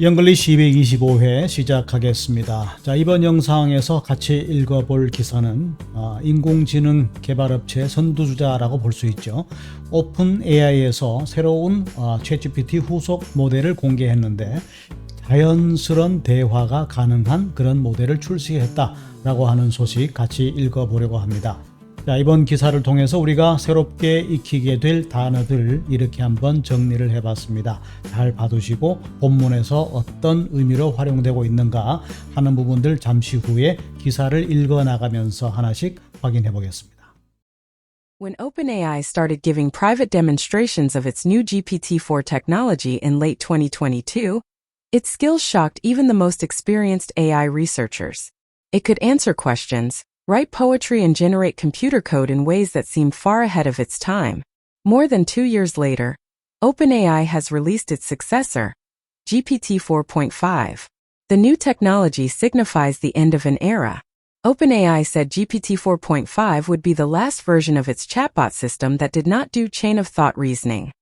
영글리시 225회 시작하겠습니다. 자, 이번 영상에서 같이 읽어볼 기사는 인공지능 개발업체 선두주자라고 볼 수 있죠. 오픈 AI에서 새로운 챗GPT 후속 모델을 공개했는데 자연스러운 대화가 가능한 그런 모델을 출시했다라고 하는 소식 같이 읽어보려고 합니다. 자, 이번 기사를 통해서 우리가 새롭게 익히게 될 단어들 이렇게 한번 정리를 해봤습니다. 잘 봐두시고 본문에서 어떤 의미로 활용되고 있는가 하는 부분들 잠시 후에 기사를 읽어나가면서 하나씩 확인해 보겠습니다. When OpenAI started giving private demonstrations of its new GPT-4 technology in late 2022, its skills shocked even the most experienced AI researchers. It could answer questions, write poetry and generate computer code in ways that seem far ahead of its time. More than 2 years later, OpenAI has released its successor, GPT 4.5. The new technology signifies the end of an era. OpenAI said GPT 4.5 would be the last version of its chatbot system that did not do chain-of-thought reasoning.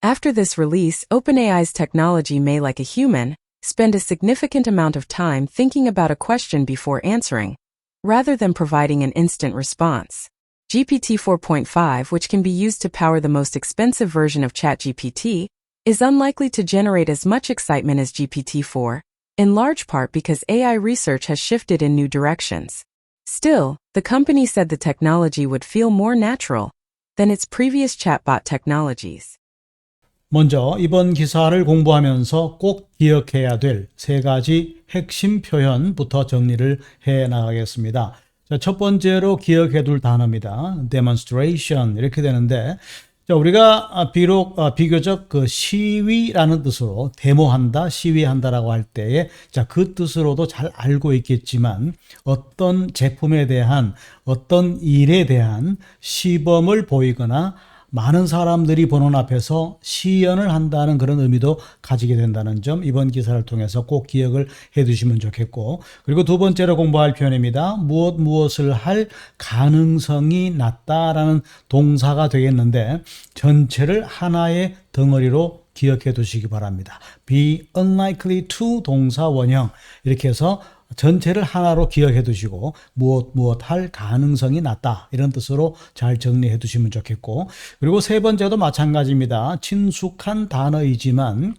After this release, OpenAI's technology may, like a human, spend a significant amount of time thinking about a question before answering, rather than providing an instant response. GPT 4.5, which can be used to power the most expensive version of ChatGPT, is unlikely to generate as much excitement as GPT-4, in large part because AI research has shifted in new directions. Still, the company said the technology would feel more natural than its previous chatbot technologies. 먼저 이번 기사를 공부하면서 꼭 기억해야 될 세 가지 핵심 표현부터 정리를 해 나가겠습니다. 자, 첫 번째로 기억해 둘 단어입니다. demonstration 이렇게 되는데, 자, 우리가 비교적 시위라는 뜻으로 데모한다, 시위한다라고 할 때에 그 뜻으로도 잘 알고 있겠지만 어떤 제품에 대한 어떤 일에 대한 시범을 보이거나 많은 사람들이 보는 앞에서 시연을 한다는 그런 의미도 가지게 된다는 점 이번 기사를 통해서 꼭 기억을 해 두시면 좋겠고, 그리고 두 번째로 공부할 표현입니다. 무엇을 할 가능성이 낮다라는 동사가 되겠는데 전체를 하나의 덩어리로 기억해 두시기 바랍니다. be unlikely to 동사 원형 이렇게 해서 전체를 하나로 기억해 두시고 무엇 할 가능성이 낮다 이런 뜻으로 잘 정리해 두시면 좋겠고, 그리고 세 번째도 마찬가지입니다. 친숙한 단어이지만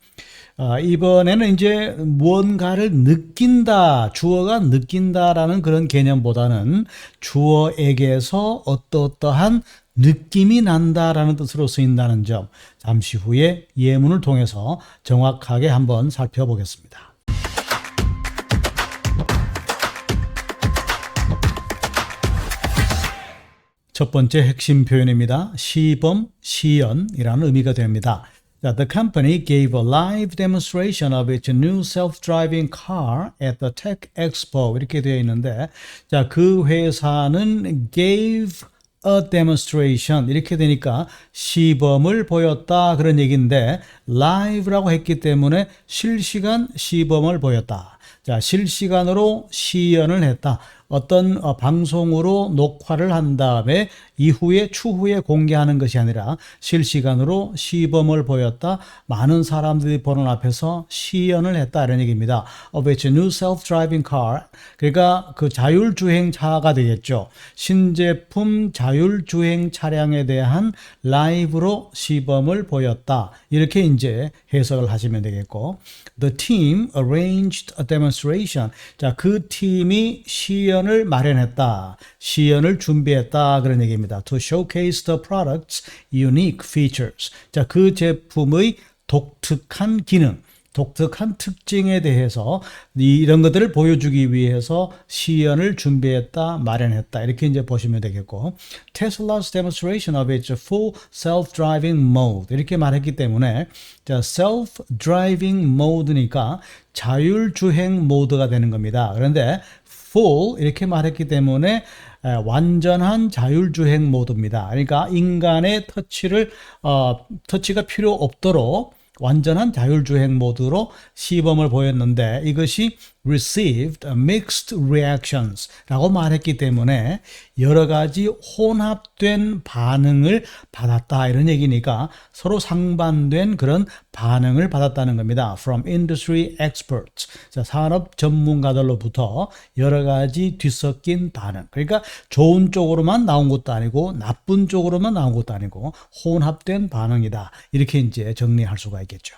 이번에는 이제 무언가를 느낀다, 주어가 느낀다라는 그런 개념보다는 주어에게서 어떠한 느낌이 난다라는 뜻으로 쓰인다는 점 잠시 후에 예문을 통해서 정확하게 한번 살펴보겠습니다. 첫 번째 핵심 표현입니다. 시범, 시연이라는 의미가 됩니다. The company gave a live demonstration of its new self-driving car at the Tech Expo 이렇게 되어 있는데, 자, 그 회사는 gave a demonstration 이렇게 되니까 시범을 보였다 그런 얘기인데 live라고 했기 때문에 실시간 시범을 보였다. 자, 실시간으로 시연을 했다. 어떤 방송으로 녹화를 한 다음에 추후에 공개하는 것이 아니라 실시간으로 시범을 보였다. 많은 사람들이 보는 앞에서 시연을 했다 이런 얘기입니다. Of its new self-driving car. 그러니까 그 자율주행차가 되겠죠. 신제품 자율주행 차량에 대한 라이브로 시범을 보였다. 이렇게 이제 해석을 하시면 되겠고, The team arranged a demonstration. 자, 그 팀이 시연을 마련했다. 시연을 준비했다 그런 얘기입니다. To showcase the product's unique features. 자, 그 제품의 독특한 기능, 독특한 특징에 대해서 이런 것들을 보여주기 위해서 시연을 준비했다, 마련했다 이렇게 이제 보시면 되겠고, Tesla's demonstration of its full self-driving mode 이렇게 말했기 때문에 자, self-driving mode니까 자율주행 모드가 되는 겁니다. 그런데 full 이렇게 말했기 때문에 완전한 자율주행 모드입니다. 그러니까 인간의 터치가 필요 없도록 완전한 자율주행 모드로 시범을 보였는데 이것이 received mixed reactions 라고 말했기 때문에 여러 가지 혼합된 반응을 받았다 이런 얘기니까 서로 상반된 그런 반응을 받았다는 겁니다. From industry experts. 자, 산업 전문가들로부터 여러 가지 뒤섞인 반응. 그러니까 좋은 쪽으로만 나온 것도 아니고 나쁜 쪽으로만 나온 것도 아니고 혼합된 반응이다. 이렇게 이제 정리할 수가 있겠죠.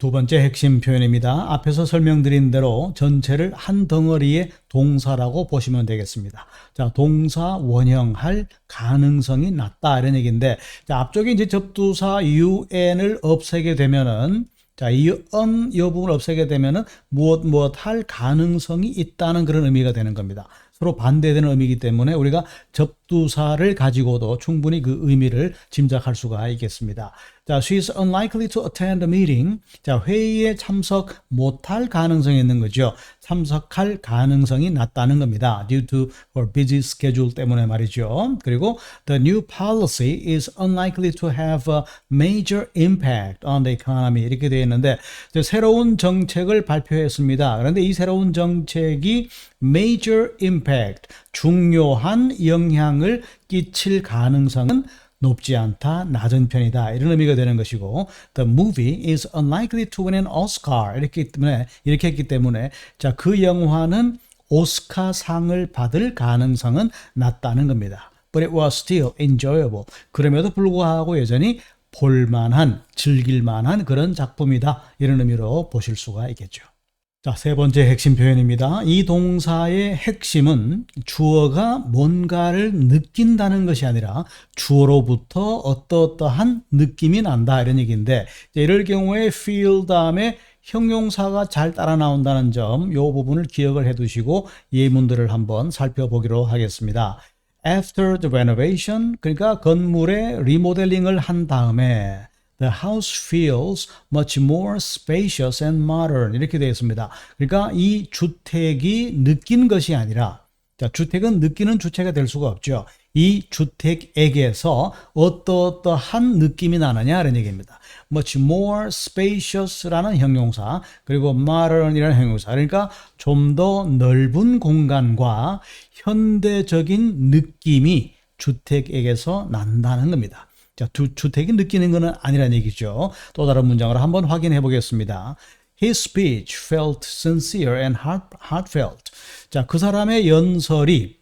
두 번째 핵심 표현입니다. 앞에서 설명드린 대로 전체를 한 덩어리의 동사라고 보시면 되겠습니다. 자, 동사 원형할 가능성이 낮다 이런 얘기인데, 자, 앞쪽에 이제 접두사 un을 없애게 되면은, 자, 이 부분을 없애게 되면은 무엇 할 가능성이 있다는 그런 의미가 되는 겁니다. 서로 반대되는 의미이기 때문에 우리가 접두사를 가지고도 충분히 그 의미를 짐작할 수가 있겠습니다. 자, she is unlikely to attend the meeting. 자, 회의에 참석 못할 가능성이 있는 거죠. 참석할 가능성이 낮다는 겁니다. Due to her busy schedule 때문에 말이죠. 그리고 the new policy is unlikely to have a major impact on the economy. 이렇게 되어 있는데 새로운 정책을 발표했습니다. 그런데 이 새로운 정책이 major impact, 중요한 영향을 끼칠 가능성은 높지 않다, 낮은 편이다 이런 의미가 되는 것이고 the movie is unlikely to win an Oscar 이렇게 했기 때문에 자, 그 영화는 오스카상을 받을 가능성은 낮다는 겁니다. But it was still enjoyable. 그럼에도 불구하고 여전히 볼만한, 즐길만한 그런 작품이다 이런 의미로 보실 수가 있겠죠. 자, 세 번째 핵심 표현입니다. 이 동사의 핵심은 주어가 뭔가를 느낀다는 것이 아니라 주어로부터 어떠한 느낌이 난다 이런 얘기인데 이럴 경우에 feel 다음에 형용사가 잘 따라 나온다는 점, 이 부분을 기억을 해 두시고 예문들을 한번 살펴보기로 하겠습니다. After the renovation, 그러니까 건물의 리모델링을 한 다음에 The house feels much more spacious and modern. 이렇게 되어 있습니다. 그러니까 이 주택이 느낀 것이 아니라, 자, 주택은 느끼는 주체가 될 수가 없죠. 이 주택에게서 어떠한 느낌이 나느냐라는 얘기입니다. Much more spacious라는 형용사, 그리고 modern이라는 형용사. 그러니까 좀 더 넓은 공간과 현대적인 느낌이 주택에게서 난다는 겁니다. 자, 주택이 느끼는 것은 아니라는 얘기죠. 또 다른 문장으로 한번 확인해 보겠습니다. His speech felt sincere and heartfelt. 자, 그 사람의 연설이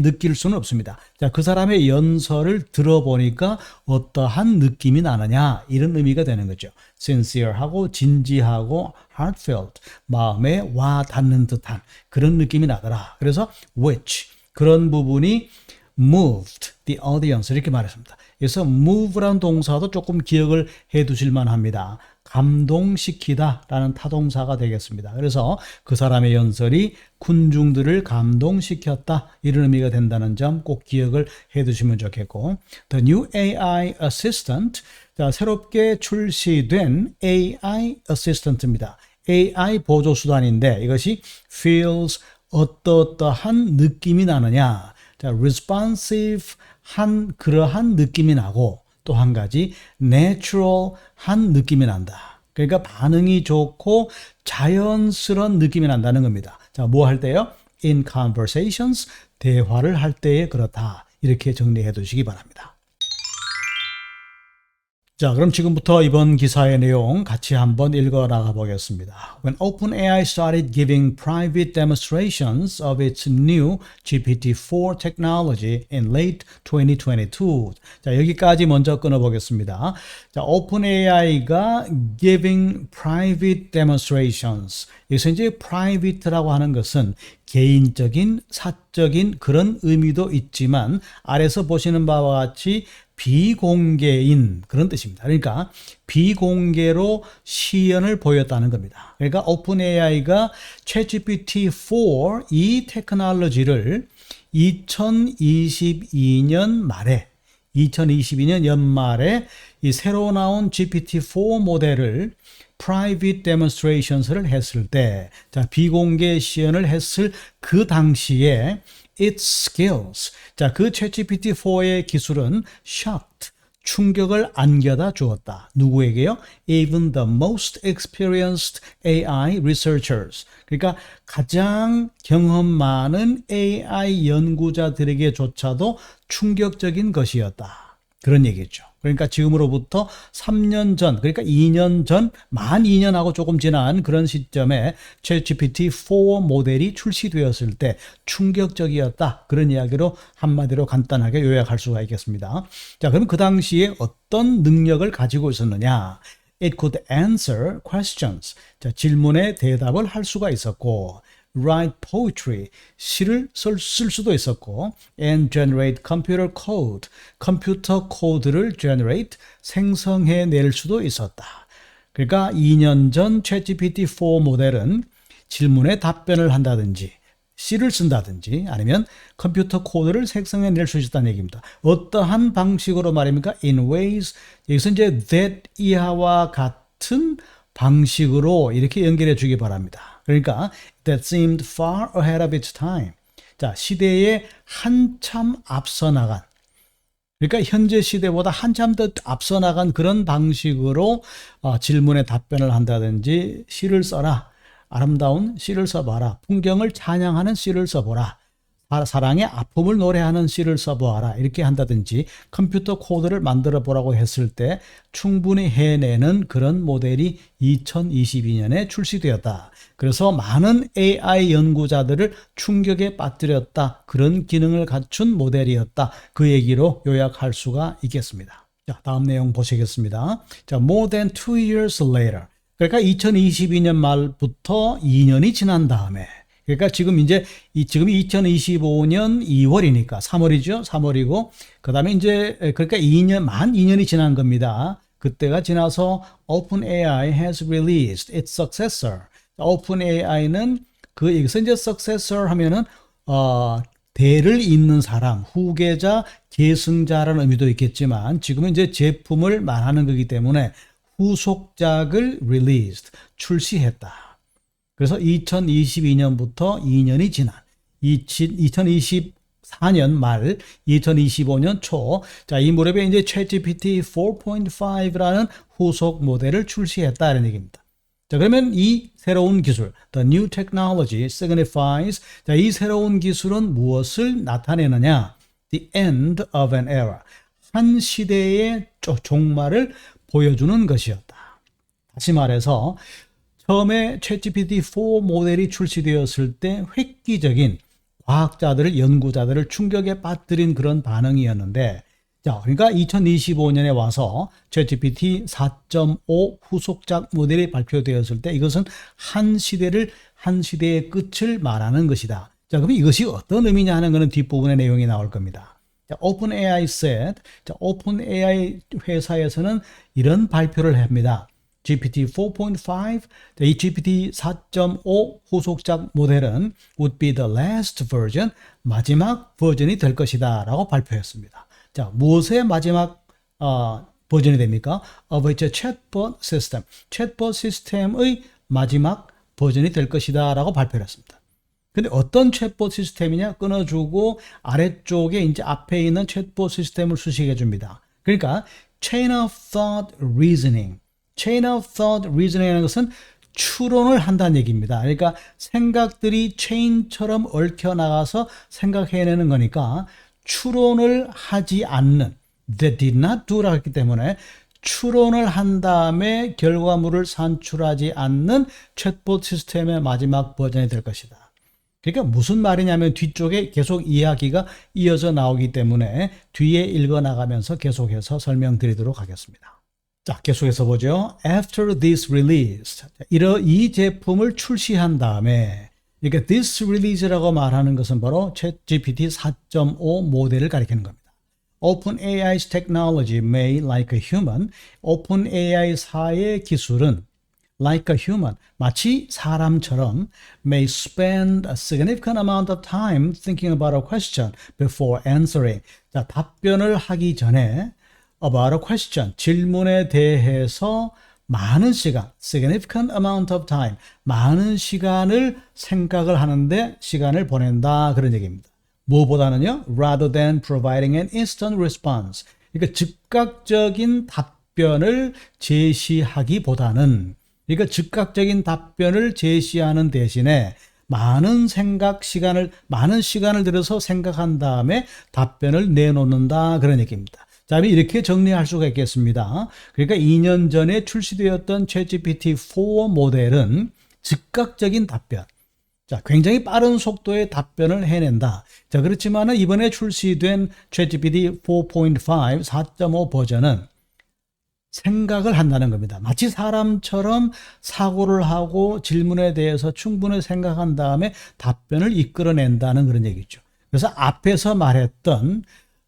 느낄 수는 없습니다. 자, 그 사람의 연설을 들어보니까 어떠한 느낌이 나느냐 이런 의미가 되는 거죠. sincere하고 진지하고 heartfelt, 마음에 와 닿는 듯한 그런 느낌이 나더라. 그래서 which, 그런 부분이 moved the audience 이렇게 말했습니다. 그래서 move라는 동사도 조금 기억을 해 두실 만합니다. 감동시키다 라는 타동사가 되겠습니다. 그래서 그 사람의 연설이 군중들을 감동시켰다 이런 의미가 된다는 점 꼭 기억을 해 두시면 좋겠고 The new AI assistant, 자, 새롭게 출시된 AI assistant입니다. AI 보조수단인데 이것이 feels 어떠한 느낌이 나느냐, 자, responsive한 그러한 느낌이 나고 또 한 가지 natural한 느낌이 난다. 그러니까 반응이 좋고 자연스러운 느낌이 난다는 겁니다. 자, 뭐 할 때요? In conversations, 대화를 할 때에 그렇다. 이렇게 정리해 두시기 바랍니다. 자, 그럼 지금부터 이번 기사의 내용 같이 한번 읽어 나가 보겠습니다. When OpenAI started giving private demonstrations of its new GPT-4 technology in late 2022. 자, 여기까지 먼저 끊어 보겠습니다. 자, OpenAI가 giving private demonstrations. 여기서 이제 private라고 하는 것은 개인적인, 사적인 그런 의미도 있지만 아래서 보시는 바와 같이 비공개인 그런 뜻입니다. 그러니까 비공개로 시연을 보였다는 겁니다. 그러니까 오픈AI가 챗GPT-4 이 테크놀로지를 2022년 연말에 이 새로 나온 GPT-4 모델을 private demonstrations를 했을 때, 자, 비공개 시연을 했을 그 당시에 its skills, 자, 그 챗GPT-4의 기술은 shocked, 충격을 안겨다 주었다. 누구에게요? Even the most experienced AI researchers. 그러니까 가장 경험 많은 AI 연구자들에게조차도 충격적인 것이었다. 그런 얘기죠. 그러니까 지금으로부터 3년 전, 그러니까 2년 전, 만 2년하고 조금 지난 그런 시점에 ChatGPT-4 모델이 출시되었을 때 충격적이었다. 그런 이야기로 한마디로 간단하게 요약할 수가 있겠습니다. 자, 그럼 그 당시에 어떤 능력을 가지고 있었느냐? It could answer questions. 자, 질문에 대답을 할 수가 있었고, write poetry, 시를 쓸 수도 있었고, and generate computer code, 컴퓨터 코드를 generate, 생성해낼 수도 있었다. 그러니까 2년 전 ChatGPT-4 모델은 질문에 답변을 한다든지, 시를 쓴다든지, 아니면 컴퓨터 코드를 생성해낼 수 있었다는 얘기입니다. 어떠한 방식으로 말입니까? In ways, 여기서 이제 that 이하와 같은 방식으로 이렇게 연결해 주기 바랍니다. 그러니까 that seemed far ahead of its time. 자, 시대에 한참 앞서 나간, 그러니까 현재 시대보다 한참 더 앞서 나간 그런 방식으로 질문에 답변을 한다든지, 시를 써라, 아름다운 시를 써봐라, 풍경을 찬양하는 시를 써보라, 사랑의 아픔을 노래하는 시를 써보아라, 이렇게 한다든지 컴퓨터 코드를 만들어 보라고 했을 때 충분히 해내는 그런 모델이 2022년에 출시되었다. 그래서 많은 AI 연구자들을 충격에 빠뜨렸다. 그런 기능을 갖춘 모델이었다. 그 얘기로 요약할 수가 있겠습니다. 자, 다음 내용 보시겠습니다. 자, more than 2 years later. 그러니까 2022년 말부터 2년이 지난 다음에, 그러니까 지금이 2025년 2월이니까 3월이죠. 3월이고, 그 다음에 이제, 그러니까 만 2년이 지난 겁니다. 그때가 지나서 OpenAI has released its successor. OpenAI는 여기서 이제 successor 하면은, 대를 잇는 사람, 후계자, 계승자라는 의미도 있겠지만, 지금은 이제 제품을 말하는 거기 때문에 후속작을 released, 출시했다. 그래서 2022년부터 2년이 지난 2024년 말 2025년 초, 자, 이 무렵에 이제 ChatGPT 4.5라는 후속 모델을 출시했다는 얘기입니다. 자, 그러면 이 새로운 기술, the new technology signifies, 자, 이 새로운 기술은 무엇을 나타내느냐? The end of an era. 한 시대의 종말을 보여주는 것이었다. 다시 말해서 처음에 ChatGPT-4 모델이 출시되었을 때 획기적인 과학자들을, 연구자들을 충격에 빠뜨린 그런 반응이었는데, 자, 그러니까 2025년에 와서 ChatGPT 4.5 후속작 모델이 발표되었을 때 이것은 한 시대의 끝을 말하는 것이다. 자, 그럼 이것이 어떤 의미냐 하는 것은 뒷부분의 내용이 나올 겁니다. 자, OpenAI said, 자, OpenAI 회사에서는 이런 발표를 합니다. GPT 4.5, 이 GPT 4.5 후속작 모델은 would be the last version, 마지막 버전이 될 것이다 라고 발표했습니다. 자, 무엇의 마지막 버전이 됩니까? Of its chatbot system, 챗봇 시스템의 마지막 버전이 될 것이다 라고 발표를 했습니다. 근데 어떤 챗봇 시스템이냐? 끊어주고 아래쪽에 이제 앞에 있는 챗봇 시스템을 수식해 줍니다. 그러니까 chain of thought reasoning, chain of thought reasoning이라는 것은 추론을 한다는 얘기입니다. 그러니까 생각들이 체인처럼 얽혀나가서 생각해내는 거니까 추론을 하지 않는, they did not do라고 했기 때문에 추론을 한 다음에 결과물을 산출하지 않는 챗봇 시스템의 마지막 버전이 될 것이다. 그러니까 무슨 말이냐면 뒤쪽에 계속 이야기가 이어져 나오기 때문에 뒤에 읽어나가면서 계속해서 설명드리도록 하겠습니다. 자, 계속해서 보죠. After this release, 이 제품을 출시한 다음에, 그러니까 this release라고 말하는 것은 바로 ChatGPT 4.5 모델을 가리키는 겁니다. OpenAI's technology may, like a human, OpenAI사의 기술은 like a human, 마치 사람처럼 may spend a significant amount of time thinking about a question before answering. 자, 답변을 하기 전에 about a question, 질문에 대해서 많은 시간, significant amount of time, 많은 시간을 생각을 하는데 시간을 보낸다, 그런 얘기입니다. 무엇보다는요, rather than providing an instant response, 그러니까 즉각적인 답변을 제시하기보다는 그러니까 즉각적인 답변을 제시하는 대신에 많은 시간을 들여서 생각한 다음에 답변을 내놓는다 그런 얘기입니다. 자, 이렇게 정리할 수가 있겠습니다. 그러니까 2년 전에 출시되었던 챗GPT-4 모델은 즉각적인 답변, 자, 굉장히 빠른 속도의 답변을 해낸다. 자, 그렇지만은 이번에 출시된 챗GPT 4.5, 4.5 버전은 생각을 한다는 겁니다. 마치 사람처럼 사고를 하고 질문에 대해서 충분히 생각한 다음에 답변을 이끌어낸다는 그런 얘기죠. 그래서 앞에서 말했던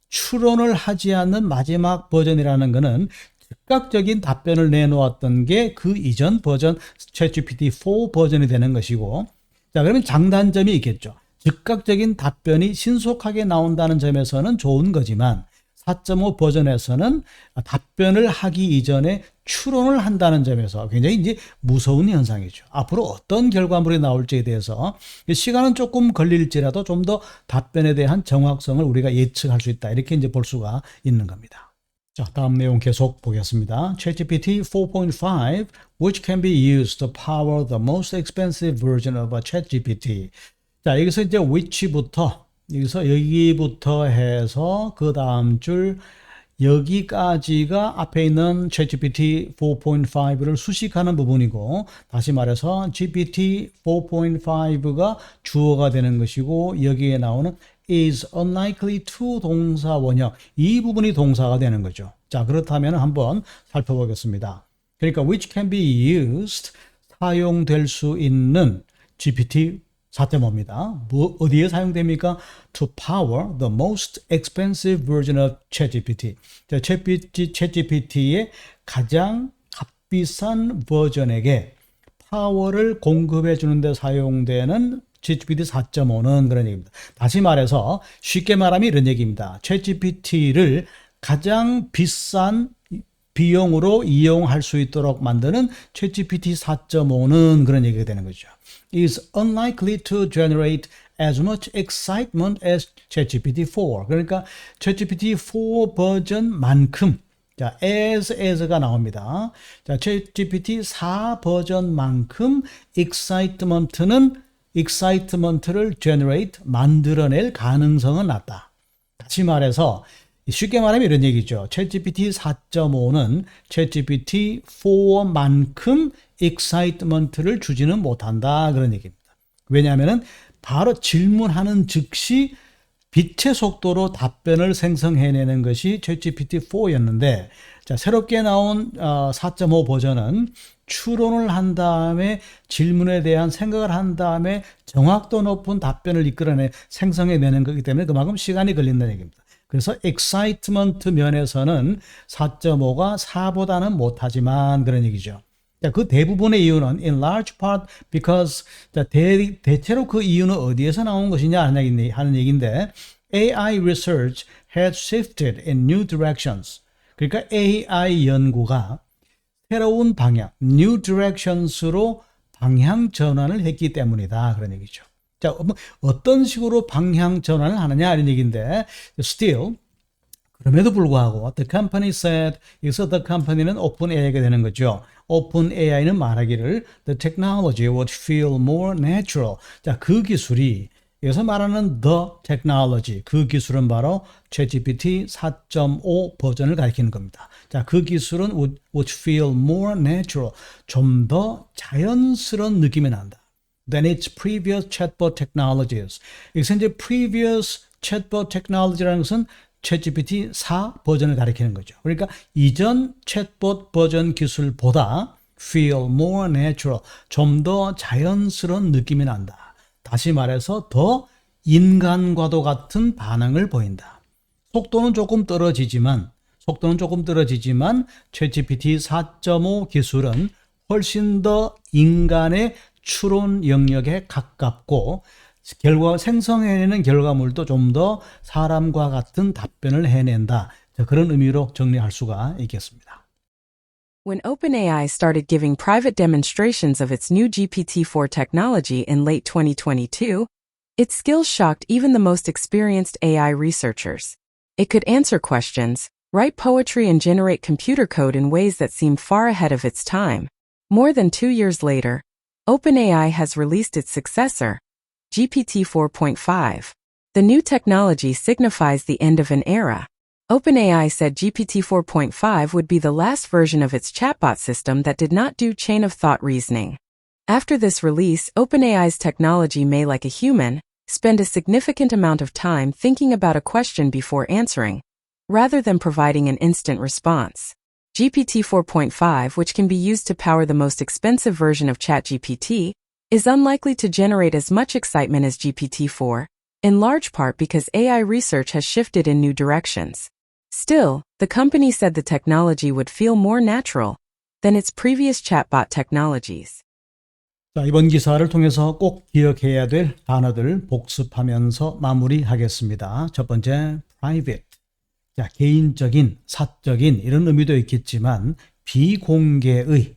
추론을 하지 않는 마지막 버전이라는 것은 즉각적인 답변을 내놓았던 게 그 이전 버전 챗GPT-4 버전이 되는 것이고, 자, 그러면 장단점이 있겠죠. 즉각적인 답변이 신속하게 나온다는 점에서는 좋은 거지만 4.5 버전에서는 답변을 하기 이전에 추론을 한다는 점에서 굉장히 이제 무서운 현상이죠. 앞으로 어떤 결과물이 나올지에 대해서 시간은 조금 걸릴지라도 좀 더 답변에 대한 정확성을 우리가 예측할 수 있다. 이렇게 이제 볼 수가 있는 겁니다. 자, 다음 내용 계속 보겠습니다. ChatGPT 4.5, which can be used to power the most expensive version of a ChatGPT. 자, 여기서 이제 여기부터 해서 그 다음 줄 여기까지가 앞에 있는 챗GPT 4.5를 수식하는 부분이고, 다시 말해서 GPT 4.5가 주어가 되는 것이고, 여기에 나오는 is unlikely to 동사 원형, 이 부분이 동사가 되는 거죠. 자, 그렇다면 한번 살펴보겠습니다. 그러니까 which can be used, 사용될 수 있는 GPT 4.5입니다. 어디에 사용됩니까? To power the most expensive version of ChatGPT. 자, ChatGPT의 가장 값비싼 버전에게 파워를 공급해 주는데 사용되는 ChatGPT 4.5는 그런 얘기입니다. 다시 말해서 쉽게 말하면 이런 얘기입니다. ChatGPT를 가장 비싼 비용으로 이용할 수 있도록 만드는 챗GPT 4.5는 그런 얘기가 되는 거죠. is unlikely to generate as much excitement as ChatGPT-4. 그러니까 ChatGPT-4 버전만큼, 자, as가 나옵니다. 자, ChatGPT 4 버전만큼 excitement를 generate, 만들어낼 가능성은 낮다. 다시 말해서 쉽게 말하면 이런 얘기죠. 챗GPT 4.5는 챗GPT 4만큼 excitement를 주지는 못한다. 그런 얘기입니다. 왜냐하면 바로 질문하는 즉시 빛의 속도로 답변을 생성해내는 것이 챗GPT 4였는데, 자, 새롭게 나온 4.5 버전은 추론을 한 다음에 질문에 대한 생각을 한 다음에 정확도 높은 답변을 생성해내는 거기 때문에 그만큼 시간이 걸린다는 얘기입니다. 그래서 excitement 면에서는 4.5가 4보다는 못하지만 그런 얘기죠. 그 대부분의 이유는 in large part because 대체로 그 이유는 어디에서 나온 것이냐 하는 얘기인데 AI research has shifted in new directions. 그러니까 AI 연구가 새로운 방향, new directions로 방향 전환을 했기 때문이다. 그런 얘기죠. 자, 어떤 식으로 방향 전환을 하느냐 이런 얘기인데 still 그럼에도 불구하고 the company said, 여기서 the company는 OpenAI가 되는 거죠. OpenAI는 말하기를 the technology would feel more natural. 자, 그 기술이 여기서 말하는 the technology, 그 기술은 바로 ChatGPT 4.5 버전을 가리키는 겁니다. 자, 그 기술은 would feel more natural, 좀 더 자연스러운 느낌이 난다. than its previous chatbot technologies. 여기서 이제 previous chatbot technology라는 것은 챗GPT 4 버전을 가리키는 거죠. 그러니까 이전 챗봇 버전 기술보다 feel more natural, 좀 더 자연스러운 느낌이 난다. 다시 말해서 더 인간과도 같은 반응을 보인다. 속도는 조금 떨어지지만 챗GPT 4.5 기술은 훨씬 더 인간의 추론 영역에 가깝고 생성해내는 결과물도 좀 더 사람과 같은 답변을 해낸다. 그런 의미로 정리할 수가 있겠습니다. When OpenAI started giving private demonstrations of its new GPT-4 technology in late 2022, its skills shocked even the most experienced AI researchers. It could answer questions, write poetry and generate computer code in ways that seem far ahead of its time. More than 2 years later, OpenAI has released its successor, GPT 4.5. The new technology signifies the end of an era. OpenAI said GPT 4.5 would be the last version of its chatbot system that did not do chain-of-thought reasoning. After this release, OpenAI's technology may, like a human, spend a significant amount of time thinking about a question before answering, rather than providing an instant response. GPT 4.5, which can be used to power the most expensive version of ChatGPT, is unlikely to generate as much excitement as GPT-4, in large part because AI research has shifted in new directions. Still, the company said the technology would feel more natural than its previous chatbot technologies. 자, 이번 기사를 통해서 꼭 기억해야 될 단어들 복습하면서 마무리하겠습니다. 첫 번째, private. 자, 개인적인, 사적인 이런 의미도 있겠지만 비공개의,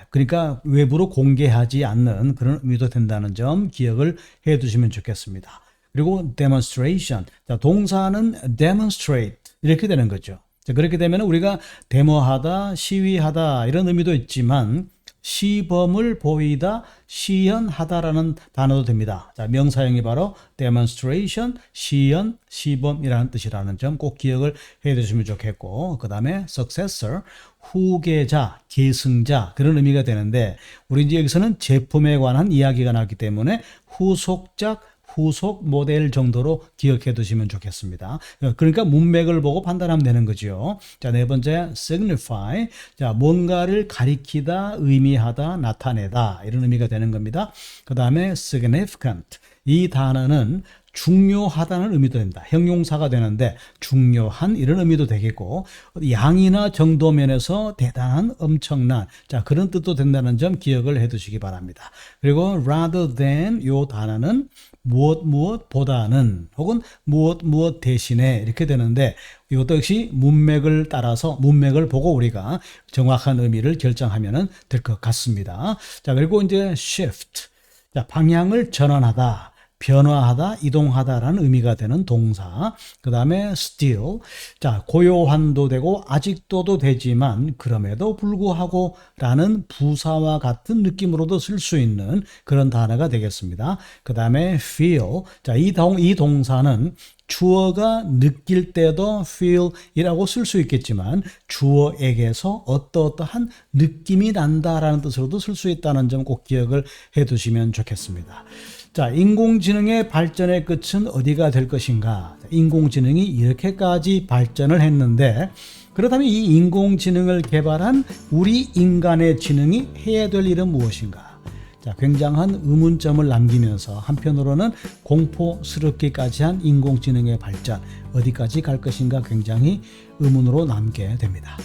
그러니까 외부로 공개하지 않는 그런 의미도 된다는 점 기억을 해 두시면 좋겠습니다. 그리고 demonstration. 자, 동사는 demonstrate 이렇게 되는 거죠. 자, 그렇게 되면 우리가 데모하다, 시위하다 이런 의미도 있지만 시범을 보이다, 시연하다라는 단어도 됩니다. 자, 명사형이 바로 demonstration, 시연, 시범이라는 뜻이라는 점 꼭 기억을 해 두시면 좋겠고, 그 다음에 successor, 후계자, 계승자 그런 의미가 되는데 우리 이제 여기서는 제품에 관한 이야기가 나왔기 때문에 후속작, 후속 모델 정도로 기억해 두시면 좋겠습니다. 그러니까 문맥을 보고 판단하면 되는 거죠. 자, 네 번째, signify. 자, 뭔가를 가리키다, 의미하다, 나타내다 이런 의미가 되는 겁니다. 그 다음에 significant. 이 단어는 중요하다는 의미도 됩니다. 형용사가 되는데 중요한 이런 의미도 되겠고 양이나 정도 면에서 대단한, 엄청난 자 그런 뜻도 된다는 점 기억을 해 두시기 바랍니다. 그리고 rather than 이 단어는 무엇보다는 혹은 무엇 대신에 이렇게 되는데 이것도 역시 문맥을 따라서 문맥을 보고 우리가 정확한 의미를 결정하면 될 것 같습니다. 자, 그리고 이제 shift. 자, 방향을 전환하다. 변화하다, 이동하다라는 의미가 되는 동사. 그 다음에 still. 자, 고요한도 되고 아직도도 되지만 그럼에도 불구하고 라는 부사와 같은 느낌으로도 쓸 수 있는 그런 단어가 되겠습니다. 그 다음에 feel. 자, 이 동사는 주어가 느낄 때도 feel 이라고 쓸 수 있겠지만 주어에게서 어떠한 느낌이 난다라는 뜻으로도 쓸 수 있다는 점 꼭 기억을 해 두시면 좋겠습니다. 자, 인공지능의 발전의 끝은 어디가 될 것인가? 인공지능이 이렇게까지 발전을 했는데 그렇다면 이 인공지능을 개발한 우리 인간의 지능이 해야 될 일은 무엇인가? 자, 굉장한 의문점을 남기면서 한편으로는 공포스럽기까지 한 인공지능의 발전 어디까지 갈 것인가 굉장히 의문으로 남게 됩니다.